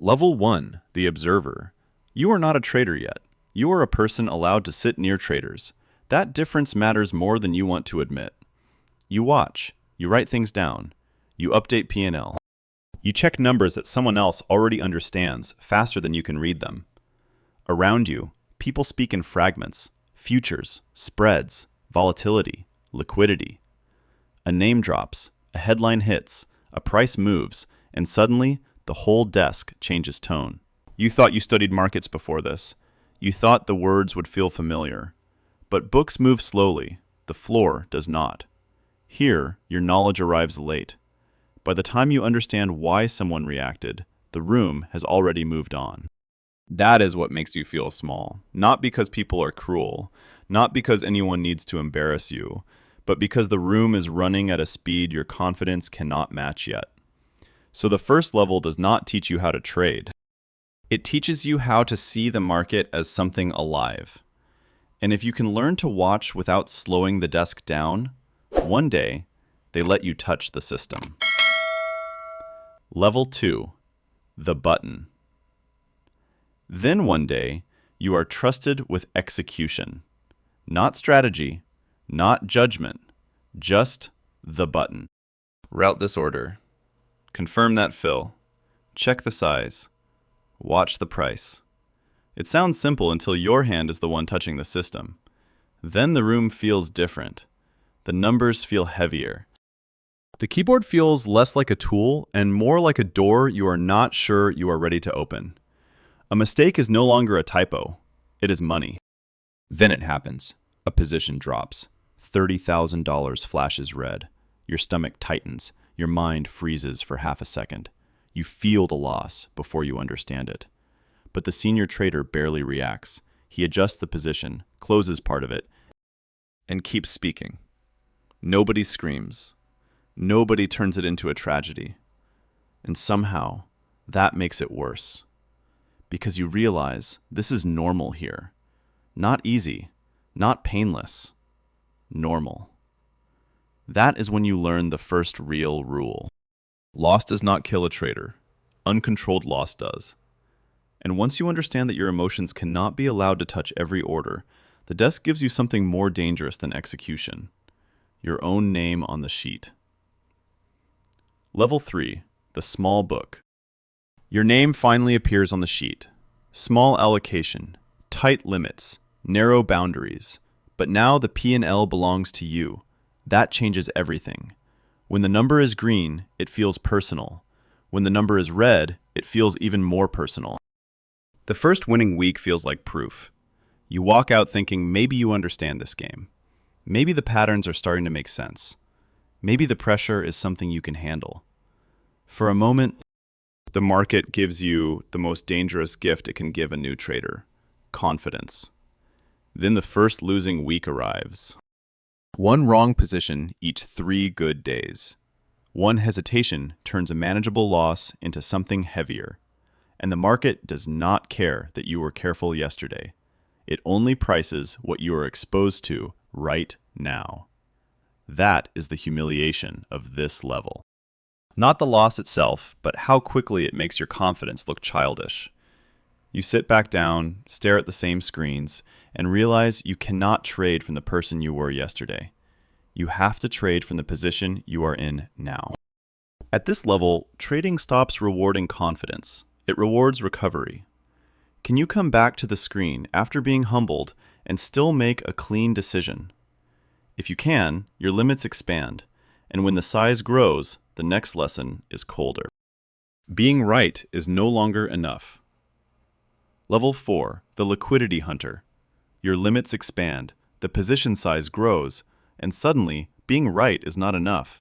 Level 1, the observer. You are not a trader yet. You are a person allowed to sit near traders. That difference matters more than you want to admit. You watch. You write things down. You update P&L. You check numbers that someone else already understands faster than you can read them. Around you, people speak in fragments: futures, spreads, volatility, liquidity. A name drops, a headline hits, a price moves, and suddenly, the whole desk changes tone. You thought you studied markets before this. You thought the words would feel familiar. But books move slowly. The floor does not. Here, your knowledge arrives late. By the time you understand why someone reacted, the room has already moved on. That is what makes you feel small. Not because people are cruel, not because anyone needs to embarrass you, but because the room is running at a speed your confidence cannot match yet. So the first level does not teach you how to trade. It teaches you how to see the market as something alive. And if you can learn to watch without slowing the desk down, one day, they let you touch the system. Level 2, the button. Then one day, you are trusted with execution. Not strategy, not judgment, just the button. Route this order. Confirm that fill. Check the size. Watch the price. It sounds simple until your hand is the one touching the system. Then the room feels different. The numbers feel heavier. The keyboard feels less like a tool and more like a door you are not sure you are ready to open. A mistake is no longer a typo. It is money. Then it happens. A position drops. $30,000 flashes red. Your stomach tightens. Your mind freezes for half a second. You feel the loss before you understand it. But the senior trader barely reacts. He adjusts the position, closes part of it, and keeps speaking. Nobody screams. Nobody turns it into a tragedy. And somehow, that makes it worse. Because you realize this is normal here. Not easy, not painless. Normal. That is when you learn the first real rule. Loss does not kill a trader. Uncontrolled loss does. And once you understand that your emotions cannot be allowed to touch every order, the desk gives you something more dangerous than execution. Your own name on the sheet. Level 3, the small book. Your name finally appears on the sheet. Small allocation, tight limits, narrow boundaries. But now the P&L belongs to you. That changes everything. When the number is green, it feels personal. When the number is red, it feels even more personal. The first winning week feels like proof. You walk out thinking maybe you understand this game. Maybe the patterns are starting to make sense. Maybe the pressure is something you can handle. For a moment, the market gives you the most dangerous gift it can give a new trader: confidence. Then the first losing week arrives. One wrong position eats 3 good days. One hesitation turns a manageable loss into something heavier. And the market does not care that you were careful yesterday. It only prices what you are exposed to right now. That is the humiliation of this level. Not the loss itself, but how quickly it makes your confidence look childish. You sit back down, stare at the same screens, and realize you cannot trade from the person you were yesterday. You have to trade from the position you are in now. At this level, trading stops rewarding confidence. It rewards recovery. Can you come back to the screen after being humbled and still make a clean decision? If you can, your limits expand, and when the size grows, the next lesson is colder. Being right is no longer enough. Level 4, the liquidity hunter. Your limits expand, the position size grows, and suddenly, being right is not enough.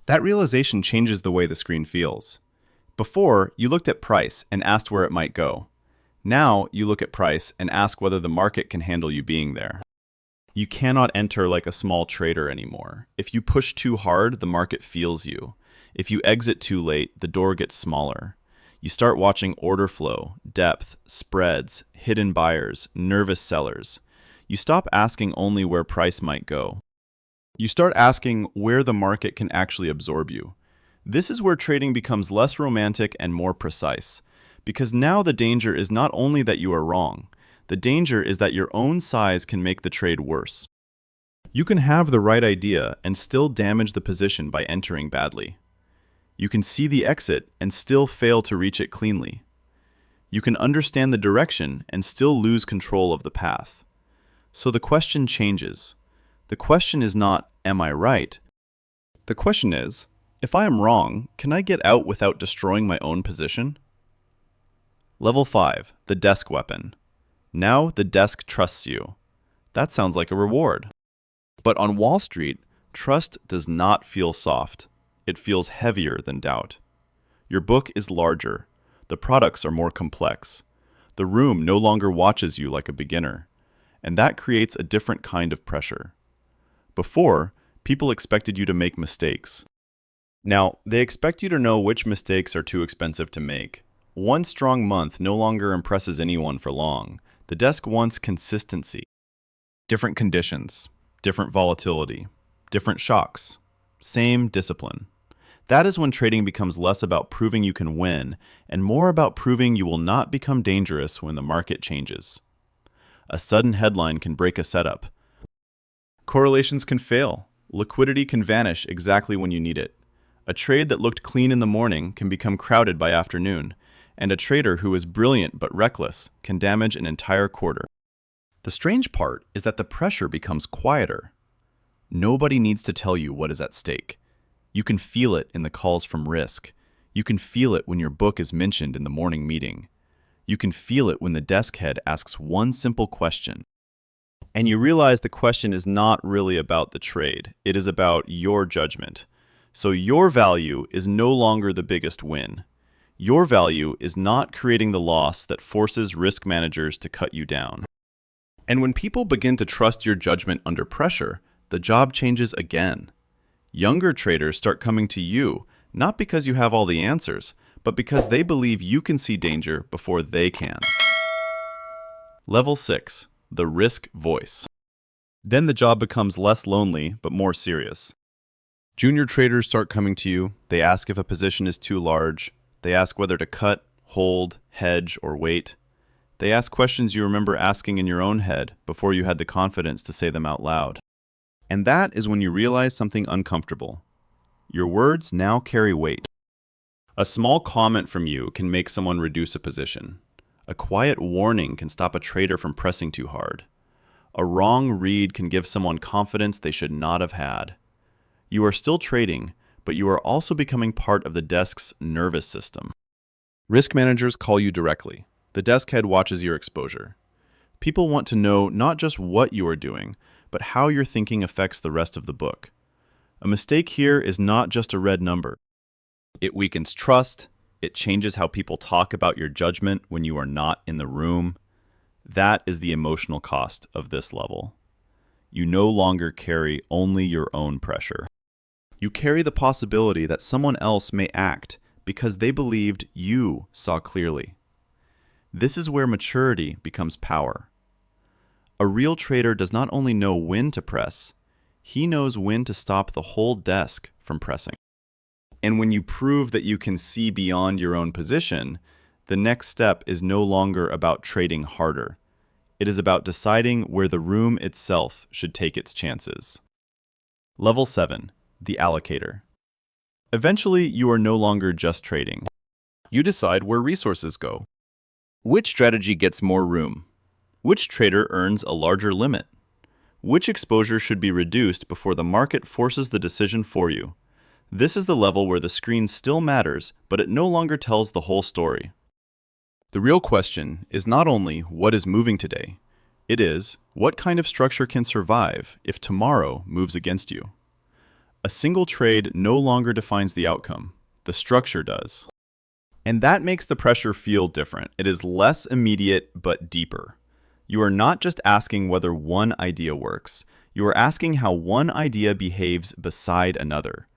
That realization changes the way the screen feels. Before, you looked at price and asked where it might go. Now, you look at price and ask whether the market can handle you being there. You cannot enter like a small trader anymore. If you push too hard, the market feels you. If you exit too late, the door gets smaller. You start watching order flow, depth, spreads, hidden buyers, nervous sellers. You stop asking only where price might go. You start asking where the market can actually absorb you. This is where trading becomes less romantic and more precise, Because now the danger is not only that you are wrong, the danger is that your own size can make the trade worse. You can have the right idea and still damage the position by entering badly. You can see the exit and still fail to reach it cleanly. You can understand the direction and still lose control of the path. So the question changes. The question is not, am I right? The question is, if I am wrong, can I get out without destroying my own position? Level 5, the desk weapon. Now the desk trusts you. That sounds like a reward. But on Wall Street, trust does not feel soft. It feels heavier than doubt. Your book is larger. The products are more complex. The room no longer watches you like a beginner. And that creates a different kind of pressure. Before, people expected you to make mistakes. Now, they expect you to know which mistakes are too expensive to make. One strong month no longer impresses anyone for long. The desk wants consistency. Different conditions, different volatility, different shocks, same discipline. That is when trading becomes less about proving you can win and more about proving you will not become dangerous when the market changes. A sudden headline can break a setup. Correlations can fail. Liquidity can vanish exactly when you need it. A trade that looked clean in the morning can become crowded by afternoon, and a trader who is brilliant but reckless can damage an entire quarter. The strange part is that the pressure becomes quieter. Nobody needs to tell you what is at stake. You can feel it in the calls from risk. You can feel it when your book is mentioned in the morning meeting. You can feel it when the desk head asks one simple question. And you realize the question is not really about the trade. It is about your judgment. So your value is no longer the biggest win. Your value is not creating the loss that forces risk managers to cut you down. And when people begin to trust your judgment under pressure, the job changes again. Younger traders start coming to you, not because you have all the answers, but because they believe you can see danger before they can. Level 6, the risk voice. Then the job becomes less lonely, but more serious. Junior traders start coming to you. They ask if a position is too large. They ask whether to cut, hold, hedge, or wait. They ask questions you remember asking in your own head before you had the confidence to say them out loud. And that is when you realize something uncomfortable. Your words now carry weight. A small comment from you can make someone reduce a position. A quiet warning can stop a trader from pressing too hard. A wrong read can give someone confidence they should not have had. You are still trading, but you are also becoming part of the desk's nervous system. Risk managers call you directly. The desk head watches your exposure. People want to know not just what you are doing, but how your thinking affects the rest of the book. A mistake here is not just a red number. It weakens trust. It changes how people talk about your judgment when you are not in the room. That is the emotional cost of this level. You no longer carry only your own pressure. You carry the possibility that someone else may act because they believed you saw clearly. This is where maturity becomes power. A real trader does not only know when to press, he knows when to stop the whole desk from pressing. And when you prove that you can see beyond your own position, the next step is no longer about trading harder. It is about deciding where the room itself should take its chances. Level 7. The allocator. Eventually, you are no longer just trading. You decide where resources go. Which strategy gets more room? Which trader earns a larger limit? Which exposure should be reduced before the market forces the decision for you? This is the level where the screen still matters, but it no longer tells the whole story. The real question is not only what is moving today, it is what kind of structure can survive if tomorrow moves against you. A single trade no longer defines the outcome. The structure does. And that makes the pressure feel different. It is less immediate, but deeper. You are not just asking whether one idea works. You are asking how one idea behaves beside another.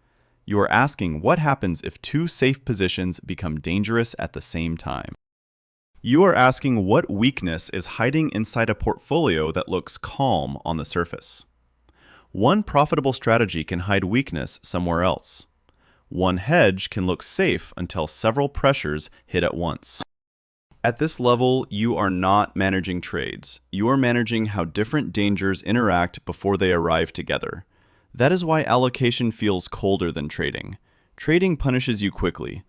You are asking what happens if two safe positions become dangerous at the same time. You are asking what weakness is hiding inside a portfolio that looks calm on the surface. One profitable strategy can hide weakness somewhere else. One hedge can look safe until several pressures hit at once. At this level, you are not managing trades. You are managing how different dangers interact before they arrive together. That is why allocation feels colder than trading. Trading punishes you quickly.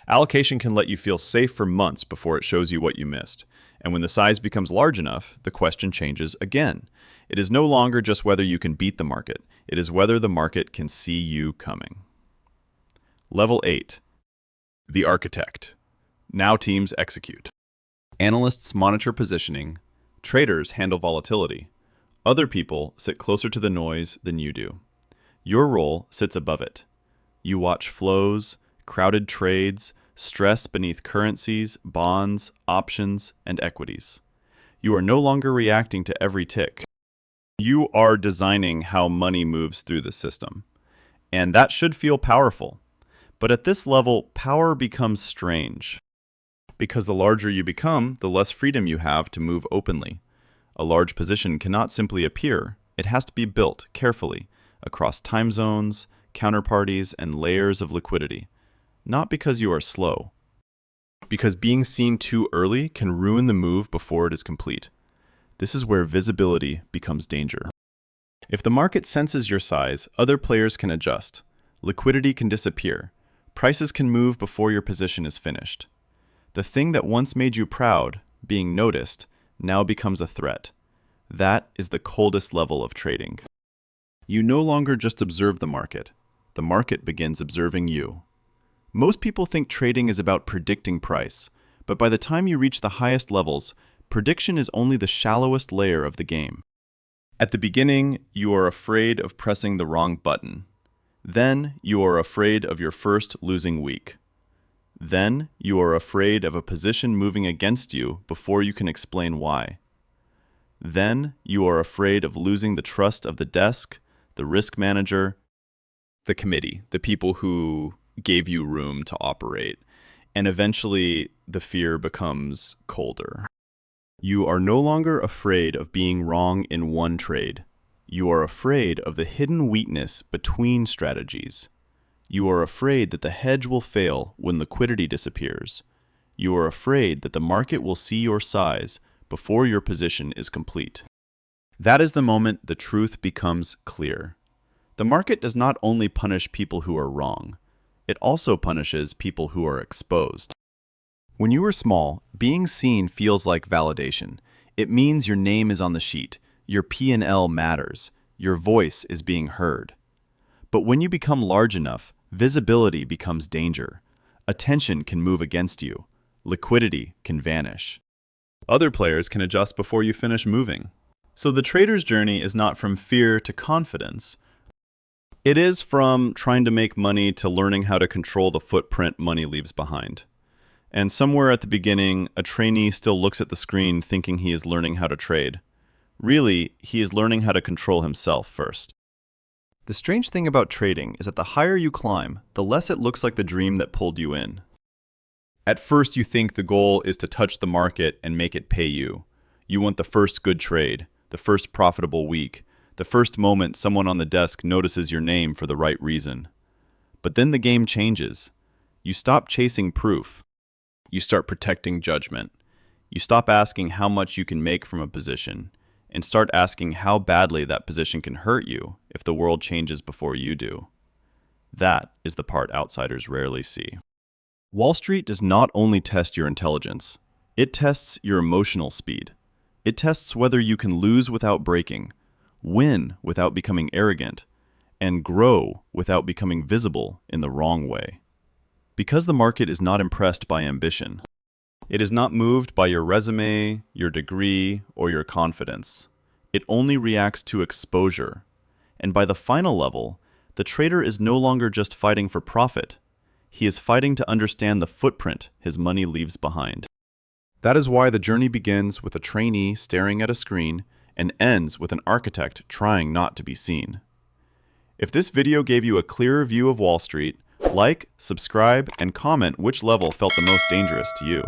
Allocation can let you feel safe for months before it shows you what you missed. And when the size becomes large enough, the question changes again. It is no longer just whether you can beat the market. It is whether the market can see you coming. Level 8. The Architect. Now teams execute. Analysts monitor positioning. Traders handle volatility. Other people sit closer to the noise than you do. Your role sits above it. You watch flows, crowded trades, stress beneath currencies, bonds, options, and equities. You are no longer reacting to every tick. You are designing how money moves through the system. And that should feel powerful. But at this level, power becomes strange. Because the larger you become, the less freedom you have to move openly. A large position cannot simply appear. It has to be built carefully across time zones, counterparties, and layers of liquidity. Not because you are slow. Because being seen too early can ruin the move before it is complete. This is where visibility becomes danger. If the market senses your size, other players can adjust. Liquidity can disappear. Prices can move before your position is finished. The thing that once made you proud, being noticed, now becomes a threat. That is the coldest level of trading. You no longer just observe the market. The market begins observing you. Most people think trading is about predicting price, but by the time you reach the highest levels, prediction is only the shallowest layer of the game. At the beginning, you are afraid of pressing the wrong button. Then, you are afraid of your first losing week. Then, you are afraid of a position moving against you before you can explain why. Then, you are afraid of losing the trust of the desk, the risk manager, the committee, the people who gave you room to operate. And eventually, the fear becomes colder. You are no longer afraid of being wrong in one trade. You are afraid of the hidden weakness between strategies. You are afraid that the hedge will fail when liquidity disappears. You are afraid that the market will see your size before your position is complete. That is the moment the truth becomes clear. The market does not only punish people who are wrong, it also punishes people who are exposed. When you are small, being seen feels like validation. It means your name is on the sheet, your P&L matters, your voice is being heard. But when you become large enough, visibility becomes danger. Attention can move against you. Liquidity can vanish. Other players can adjust before you finish moving. So the trader's journey is not from fear to confidence. It is from trying to make money to learning how to control the footprint money leaves behind. And somewhere at the beginning, a trainee still looks at the screen thinking he is learning how to trade. Really, he is learning how to control himself first. The strange thing about trading is that the higher you climb, the less it looks like the dream that pulled you in. At first, you think the goal is to touch the market and make it pay you. You want the first good trade, the first profitable week, the first moment someone on the desk notices your name for the right reason. But then the game changes. You stop chasing proof. You start protecting judgment. You stop asking how much you can make from a position, and start asking how badly that position can hurt you if the world changes before you do. That is the part outsiders rarely see. Wall Street does not only test your intelligence, it tests your emotional speed. It tests whether you can lose without breaking, win without becoming arrogant, and grow without becoming visible in the wrong way. Because the market is not impressed by ambition. It is not moved by your resume, your degree, or your confidence. It only reacts to exposure. And by the final level, the trader is no longer just fighting for profit. He is fighting to understand the footprint his money leaves behind. That is why the journey begins with a trainee staring at a screen and ends with an architect trying not to be seen. If this video gave you a clearer view of Wall Street, like, subscribe, and comment which level felt the most dangerous to you.